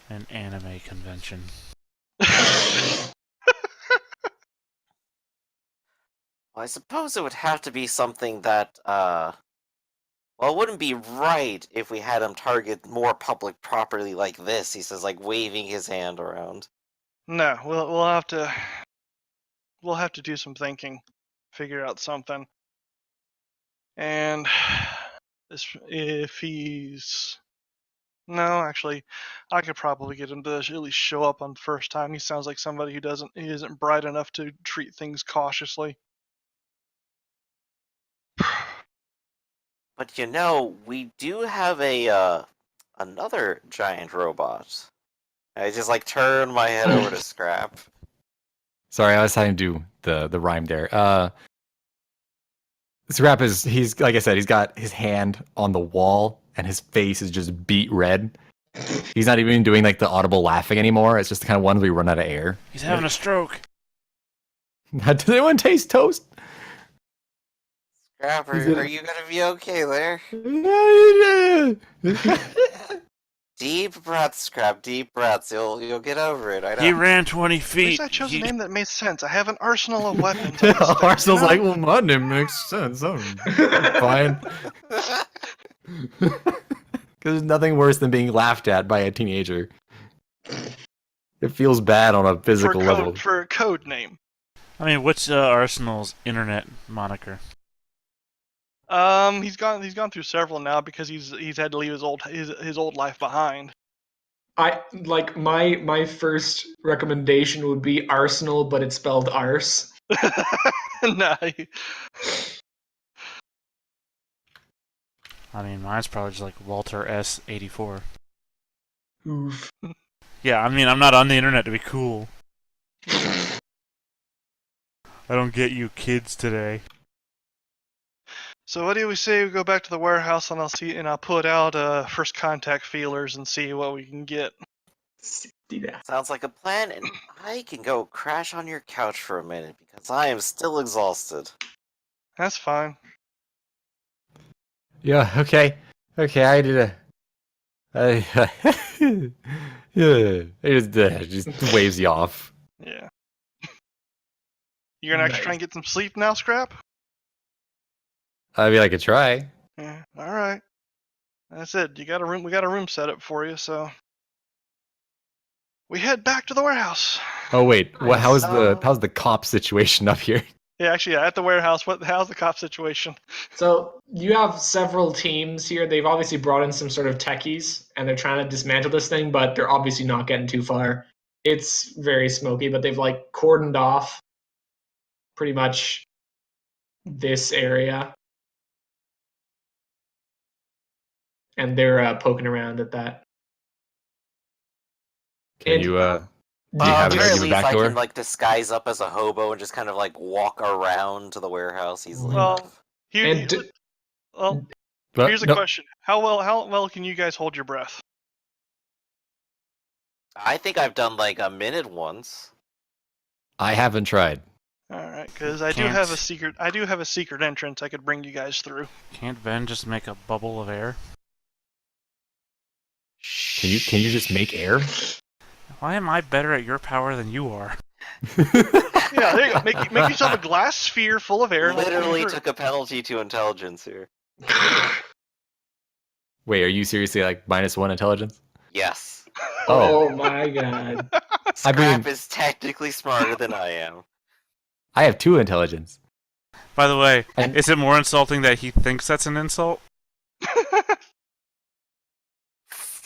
An anime convention. Well, I suppose it would have to be something that, well, it wouldn't be right if we had him target more public property like this. He says, like, waving his hand around. No, we'll have to do some thinking, figure out something. And if he's... No, actually, I could probably get him to at least show up on the first time. He sounds like somebody who isn't bright enough to treat things cautiously. But we do have another giant robot. I just like turn my head over to Scrap. Sorry, I was having to do the rhyme there. Scrap he's like I said, he's got his hand on the wall and his face is just beet red. He's not even doing like the audible laughing anymore. It's just the kind of ones where you run out of air. He's having a stroke. Does anyone taste toast? Scrap, are you gonna be okay there? Deep breaths, Scrap. Deep breaths. You'll get over it. I know. He ran 20 At feet. least I chose a name that made sense. I have an arsenal of weapons. Arsenal's like, well, my name makes sense. I'm fine. Because there's nothing worse than being laughed at by a teenager. It feels bad on a physical level. For a code name. I mean, what's Arsenal's internet moniker? He's gone through several now because he's had to leave his old life behind. I like my first recommendation would be Arsenal, but it's spelled arse. Nah. I mean, mine's probably just like Walter S84. Oof. Yeah, I mean, I'm not on the internet to be cool. I don't get you kids today. So what do we say we go back to the warehouse and I'll put out first contact feelers and see what we can get. Sounds like a plan, and I can go crash on your couch for a minute because I am still exhausted. That's fine. Yeah, okay. I did yeah, it just waves you off. Yeah. You're gonna actually try and get some sleep now, Scrap? I mean, I could try. Yeah. All right. That's it. We got a room set up for you, so we head back to the warehouse. Oh wait, how's the cop situation up here? Yeah, actually, at the warehouse. How's the cop situation? So you have several teams here. They've obviously brought in some sort of techies, and they're trying to dismantle this thing, but they're obviously not getting too far. It's very smoky, but they've like cordoned off pretty much this area, and they're poking around at that. Can you do you have At the very a least, back I door? can like disguise up as a hobo and just kind of like walk around to the warehouse easily Well, enough. here's a question: How well can you guys hold your breath? I think I've done like a minute once. I haven't tried. All right, because I do Can't. have a secret entrance I could bring you guys through. Can't Ben just make a bubble of air? Can you just make air? Why am I better at your power than you are? Yeah, there you go. Make yourself a glass sphere full of air. Literally took a penalty to intelligence here. Wait, are you seriously like -1 intelligence? Yes. Oh my god. Scrap is technically smarter than I am. I have 2 intelligence. By the way, And- is it more insulting that he thinks that's an insult?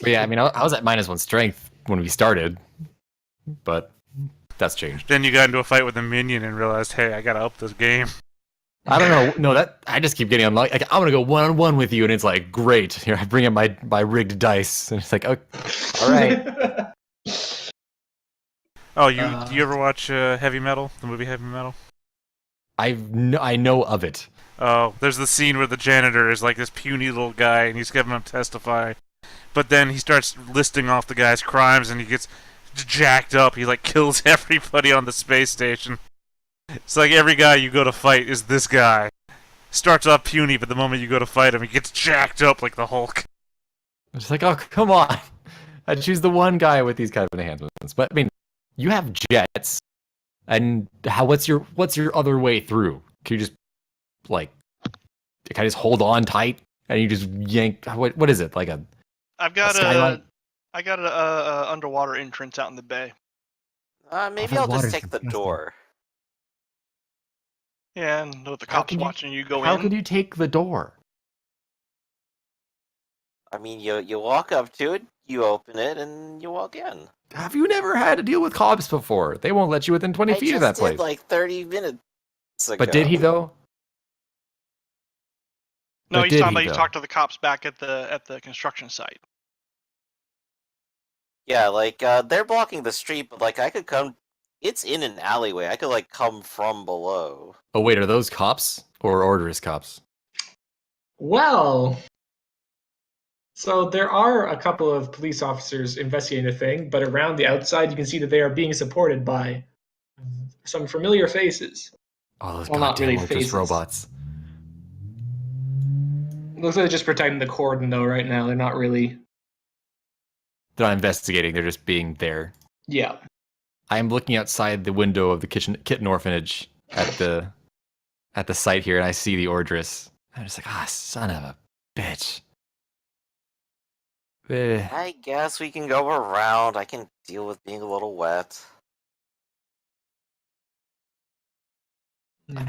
But yeah, I mean, I was at -1 strength when we started, but that's changed. Then you got into a fight with a minion and realized, hey, I gotta up this game. I don't know. No, that I just keep getting unlucky. Like, I'm gonna go 1-on-1 with you, and it's like, great. Here, I bring in my rigged dice, and it's like, okay, all right. Oh, do you ever watch Heavy Metal, the movie Heavy Metal? I know of it. Oh, there's the scene where the janitor is like this puny little guy, and he's having him testify. But then he starts listing off the guy's crimes, and he gets jacked up. He like kills everybody on the space station. It's like every guy you go to fight is this guy. starts off puny, but the moment you go to fight him, he gets jacked up like the Hulk. It's like, oh, come on. I choose the one guy with these kind of enhancements. But I mean, you have jets, and what's your other way through? Can you just like, can I just hold on tight and you just yank? What is it like a? I've got skylight? I got a underwater entrance out in the bay. Maybe the I'll just water's take the disgusting. door. Yeah, and with the How cops can you- watching you go How in. could you take the door? I mean, you walk up to it, you open it, and you walk in. Have you never had to deal with cops before? They won't let you within 20 feet of that just place. did like 30 minutes ago. But did he though? No, But he's did talking he, about you though? talk to the cops back at the construction site. Yeah, like they're blocking the street, but like I could come. It's in an alleyway. I could like come from below. Oh wait, are those cops or Orderous cops? Well, so there are a couple of police officers investigating the thing, but around the outside, you can see that they are being supported by some familiar faces. Oh, those Well, not goddamn really Orderous faces. robots. Looks like they're just protecting the cordon, though. Right now, they're not really. They're not investigating. They're just being there. Yeah. I am looking outside the window of the kitten orphanage at the site here, and I see the Orderous. I'm just like, son of a bitch. I guess we can go around. I can deal with being a little wet.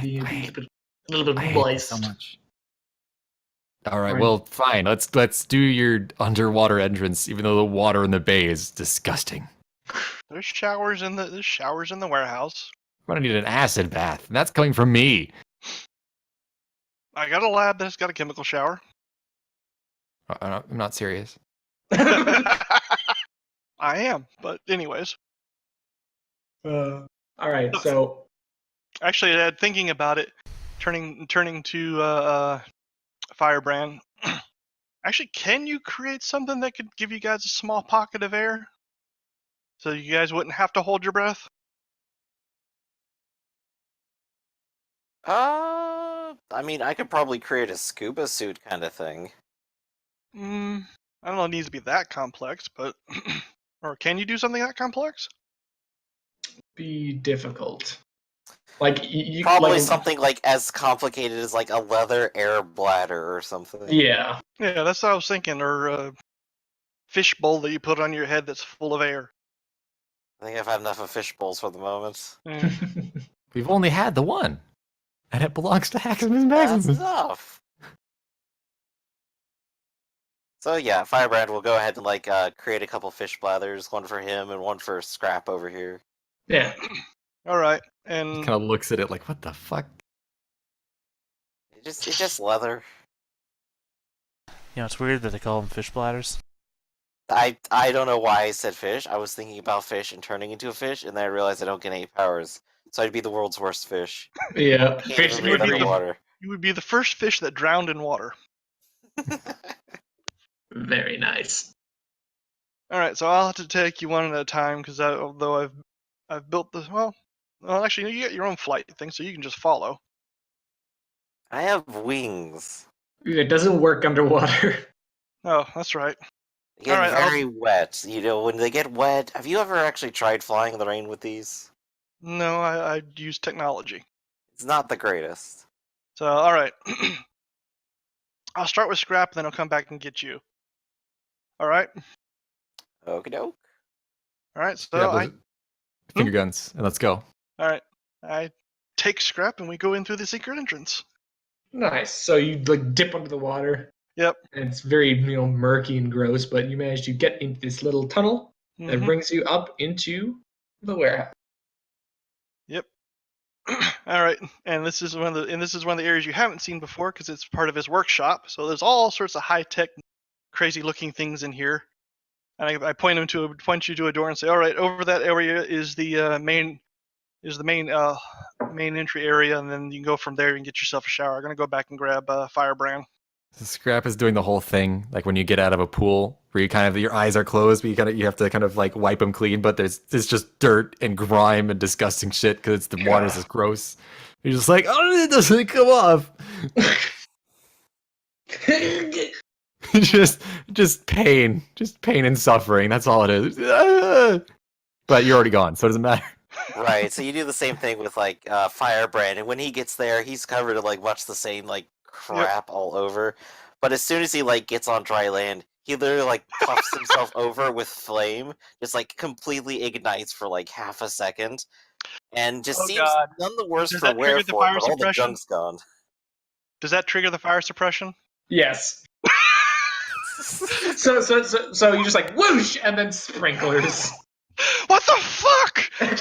Be a hate- little bit I hate moist. this so much. All right, Right. well, fine. Let's do your underwater entrance, even though the water in the bay is disgusting. There's showers in the warehouse. I'm gonna need an acid bath, and that's coming from me. I got a lab that's got a chemical shower. I'm not serious. I am, but anyways. All right, so Actually, thinking about it, turning to Firebrand. Actually, can you create something that could give you guys a small pocket of air, so you guys wouldn't have to hold your breath? I mean, I could probably create a scuba suit kind of thing. I don't know. It needs to be that complex, but or can you do something that complex? be difficult. Like you Probably like, something like as complicated as like a leather air bladder or something. Yeah. Yeah, that's what I was thinking. Or a fish bowl that you put on your head that's full of air. I think I've had enough of fish bowls for the moment. We've only had the one, and it belongs to Haximus That's Maximus. enough. So yeah, Firebrand will go ahead and like create a couple fish bladders, one for him and one for Scrap over here. Yeah. All right, He and kind of looks at it like, what the fuck? It's just leather. You know, it's weird that they call them fish bladders. I don't know why I said fish. I was thinking about fish and turning into a fish, and then I realized I don't get any powers, so I'd be the world's worst fish. Yeah. Can't Fish even you would breathe be the- underwater. you would be the first fish that drowned in water. Very nice. All right, so I'll have to take you one at a time because although I've built this well, actually you get your own flight thing, so you can just follow. I have wings. It doesn't work underwater. Oh, that's right. They get Alright, very wet. You know, when they get wet, have you ever actually tried flying in the rain with these? No, I use technology. It's not the greatest. So all right, I'll start with Scrap, then I'll come back and get you. All right. Okie doke. All right. So Yeah, finger guns, and let's go. all right. I take Scrap and we go in through the secret entrance. Nice. So you like dip under the water. Yep. And it's very murky and gross, but you manage to get into this little tunnel that Mhm. brings you up into the warehouse. Yep. All right, and this is one of the areas you haven't seen before because it's part of his workshop. So there's all sorts of high tech, crazy looking things in here. And I point you to a door and say, all right, over that area is the main entry area, and then you can go from there and get yourself a shower. I'm gonna go back and grab Firebrand. Scrap is doing the whole thing, like when you get out of a pool where you kind of your eyes are closed, but you have to kind of like wipe them clean, but there's just dirt and grime and disgusting shit because the water's just gross. You're just like, oh, it doesn't come off. just pain, and suffering. That's all it is. But you're already gone, so it doesn't matter. Right, so you do the same thing with like Firebrand, and when he gets there, he's covered in like much the same like crap all over. But as soon as he like gets on dry land, he literally like puffs himself over with flame, just like completely ignites for like half a second, and just Oh, seems God. none the worse Does for that wear trigger the for it, fire but all the suppression? junk's gone. Does that trigger the fire suppression? Yes. So you just like whoosh and then sprinklers. What the fuck? I Epic,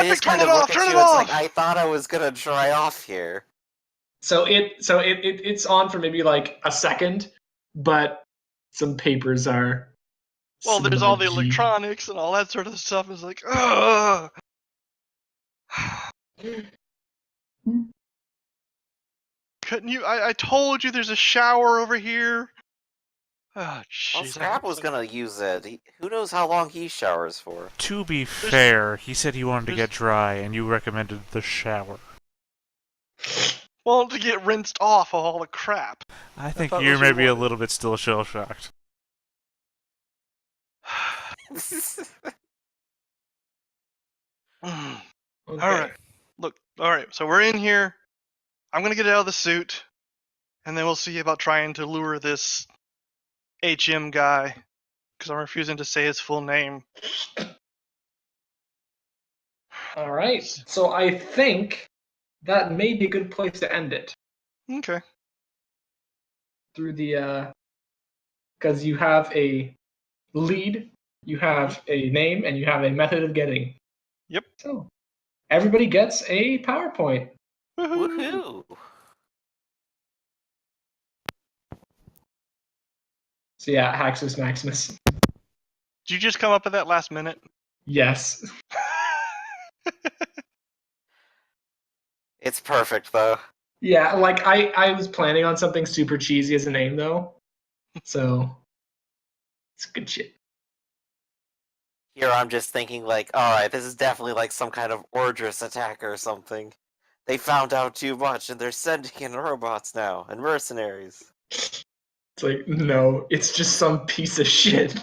just turn kind it of look off! at Turn you. it It's off! like I thought I was gonna dry off here. So it's on for maybe like a second, but some papers are. Well, there's all the smudgy. electronics and all that sort of stuff. It's like, ugh. Couldn't you? I told you there's a shower over here. Oh, Well, jeez. Scrap was gonna use it. Who knows how long he showers for? To be fair, he said he wanted to get dry, and you recommended the shower. Well, to get rinsed off of all the crap. I think thought you're those were maybe a wanted. little bit still shell-shocked. Mm. Okay. All right. Look. All right. So we're in here. I'm gonna get out of the suit, and then we'll see about trying to lure this HM guy, because I'm refusing to say his full name. All right. So I think that may be a good place to end it Okay. through the because you have a lead, you have a name, and you have a method of getting. Yep. So everybody gets a PowerPoint. Woohoo! So yeah, Haximus Maximus. Did you just come up with that last minute? Yes. It's perfect though. Yeah, like I was planning on something super cheesy as a name though. So it's good shit. Here I'm just thinking like, alright, this is definitely like some kind of Ordrus attack or something. They found out too much and they're sending in robots now and mercenaries. It's like, no, it's just some piece of shit.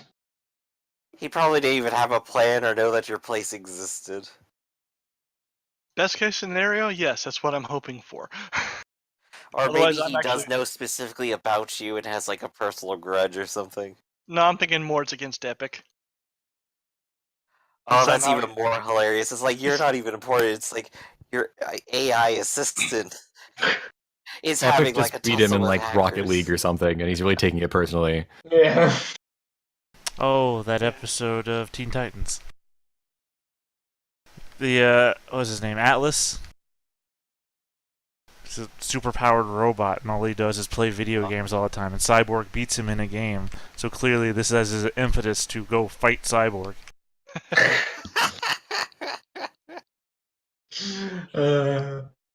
He probably didn't even have a plan or know that your place existed. Best case scenario, yes, that's what I'm hoping for. Or Otherwise, maybe he I'm does actually- know specifically about you and has like a personal grudge or something. No, I'm thinking more it's against Epic. Oh, So that's now- even more hilarious. It's like you're not even important. It's like your AI assistant is Epic having just like a beat him tussle in with like hackers. Rocket League or something, and he's really taking it personally. Yeah. Oh, that episode of Teen Titans. The, what was his name? Atlas? He's a super-powered robot, and all he does is play video games all the time, and Cyborg beats him in a game. So clearly this has his impetus to go fight Cyborg.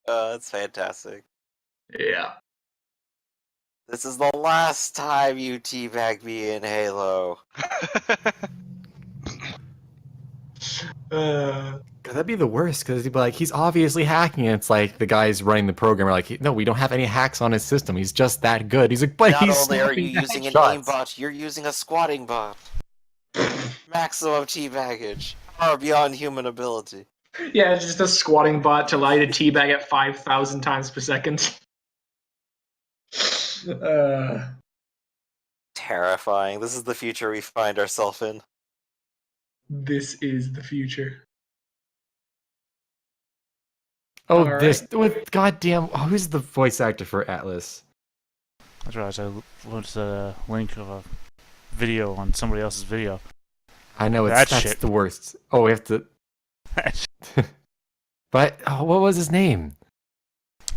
That's fantastic. Yeah. This is the last time you teabag me in Halo. That'd be the worst, because he'd be like, he's obviously hacking, and it's like the guys running the program are like, no, we don't have any hacks on his system. He's just that good. He's like, but Not he's only are you snapping using an shots." aimbot, you're using a squatting bot. Maximum teabaggage. Far beyond human ability. Yeah, it's just a squatting bot to allow you to teabag at 5,000 times per second. Terrifying. This is the future we find ourselves in. This is the future. Oh, All this right. with goddamn. Oh, who's the voice actor for Atlas? That's right, I was a link of a video on somebody else's video. I know That that's shit. the worst. Oh, we have to. But oh, what was his name?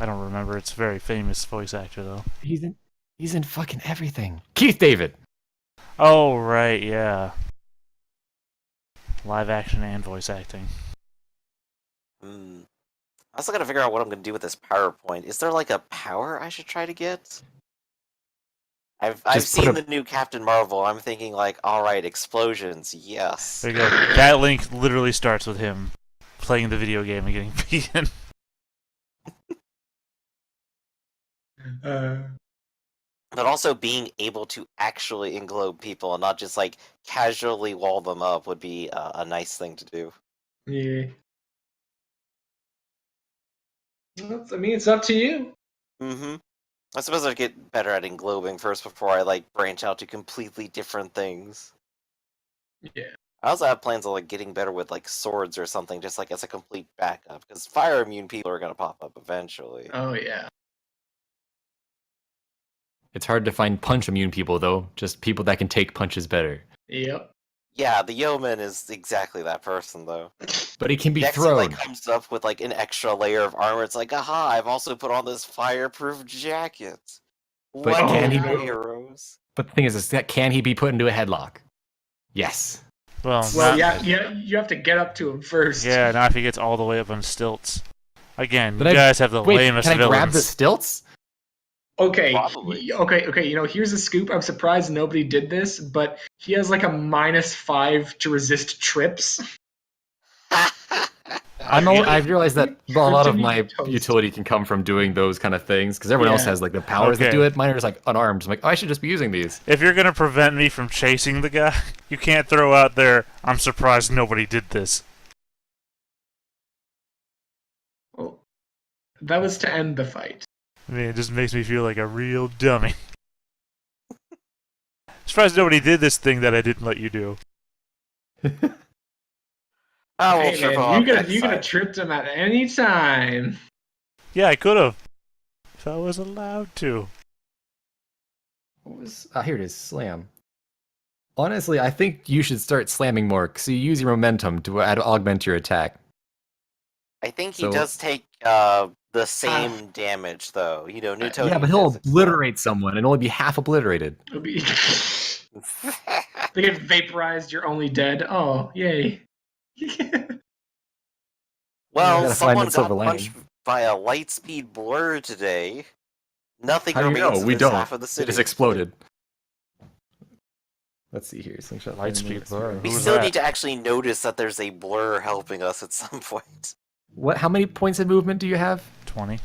I don't remember. It's a very famous voice actor, though. He's in fucking everything. Keith David. Oh, right, yeah. Live action and voice acting. I also gotta figure out what I'm gonna do with this PowerPoint. Is there like a power I should try to get? I've Just put seen a- the new Captain Marvel. I'm thinking like, all right, explosions, yes. There you go. That link literally starts with him playing the video game and getting beaten. But also being able to actually englobe people and not just like casually wall them up would be a nice thing to do. Yeah. I mean, it's up to you. Mm-hmm. I suppose I'd get better at englobing first before I like branch out to completely different things. Yeah. I also have plans on like getting better with like swords or something, just like as a complete backup, because fire immune people are gonna pop up eventually. Oh yeah. It's hard to find punch immune people though. Just people that can take punches better. Yep. Yeah, the yeoman is exactly that person though. But he can be Next, thrown. he like comes up with like an extra layer of armor. It's like, aha! I've also put on this fireproof jacket. But What can he now, be- heroes? But the thing is that can he be put into a headlock? Yes. Well, Well, not, yeah, you have to get up to him first. yeah, not if he gets all the way up on stilts. Again, But you guys have the Wait, lamest can I villains. grab the stilts? Okay. Probably. Okay. Here's a scoop. I'm surprised nobody did this, but he has like a -5 to resist trips. I've realized that a lot of Kryptonite my toast. utility can come from doing those kind of things because everyone else Yeah. has like the powers that Okay. do it. Mine are just like unarmed. I'm like, oh, I should just be using these. If you're gonna prevent me from chasing the guy, you can't throw out there, I'm surprised nobody did this. Well, that was to end the fight. I mean, it just makes me feel like a real dummy. Surprised nobody did this thing that I didn't let you do. I will Hey trip him man, up you could next have time. tripped him at any time. Yeah, I could have. If I was allowed to. What was? Here it is. Slam. Honestly, I think you should start slamming more because you use your momentum to augment your attack. I think he So- does take the same damage though. You know, Newtonian Yeah, but he'll physics, though. obliterate someone and only be half obliterated. It'll be- they get vaporized. You're only dead. Oh, yay! Well, gotta find someone that silver got punched lining. by a lightspeed blur today. Nothing How do you remains know? in We this don't. half of the It city. just exploded. Let's see here. Slingshot. Lightspeed blur. We Who was still that? need to actually notice that there's a blur helping us at some point. What? How many points of movement do you have? 20.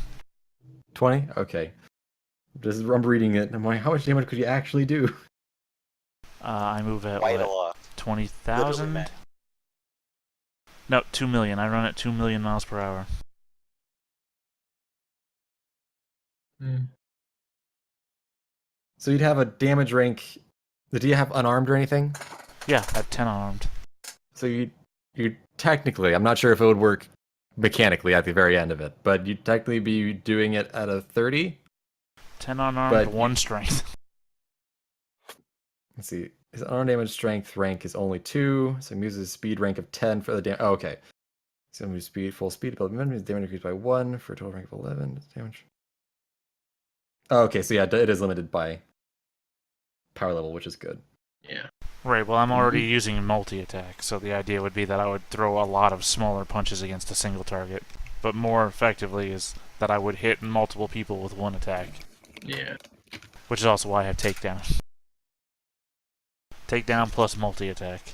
20? Okay. I'm reading it. I'm like, how much damage could you actually do? I move at Quite a what? lot. 20,000? Literally, No, 2 million. I run at 2 million miles per hour. So you'd have a damage rank. Do you have unarmed or anything? Yeah, at 10 unarmed. So you technically, I'm not sure if it would work mechanically at the very end of it, but you'd technically be doing it at a 30. 10 unarmed, But- 1 strength. Let's see. His unarmed damage strength rank is only 2, so he uses speed rank of 10 for the damage. Oh, okay. So move speed, full speed, ability minimum, damage increased by 1 for a total rank of 11. Damage. Oh, okay, so yeah, it is limited by power level, which is good. Yeah. Right, well, I'm already using multi-attack, so the idea would be that I would throw a lot of smaller punches against a single target. But more effectively is that I would hit multiple people with one attack, Yeah. which is also why I have takedown. Takedown plus multi-attack.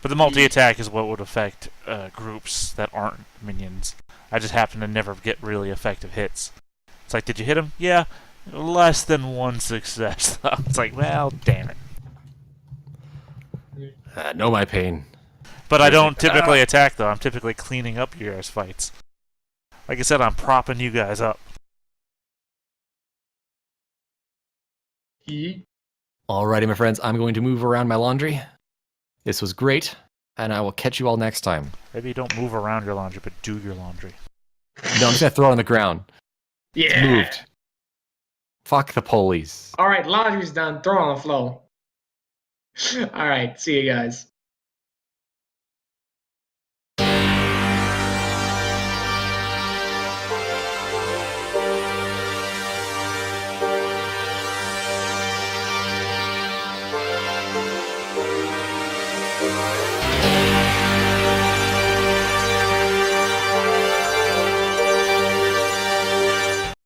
But the multi-attack is what would affect groups that aren't minions. I just happen to never get really effective hits. It's like, did you hit him? Yeah, less than 1 success. It's like, well, damn it. Know my pain. But I don't typically attack, though. I'm typically cleaning up your guys' fights. Like I said, I'm propping you guys up. Alrighty, my friends, I'm going to move around my laundry. This was great, and I will catch you all next time. Maybe you don't move around your laundry, but do your laundry. No, I'm just gonna throw it on the ground. Yeah. Moved. Fuck the police. All right, laundry's done. Throw it on the floor. All right, see you guys.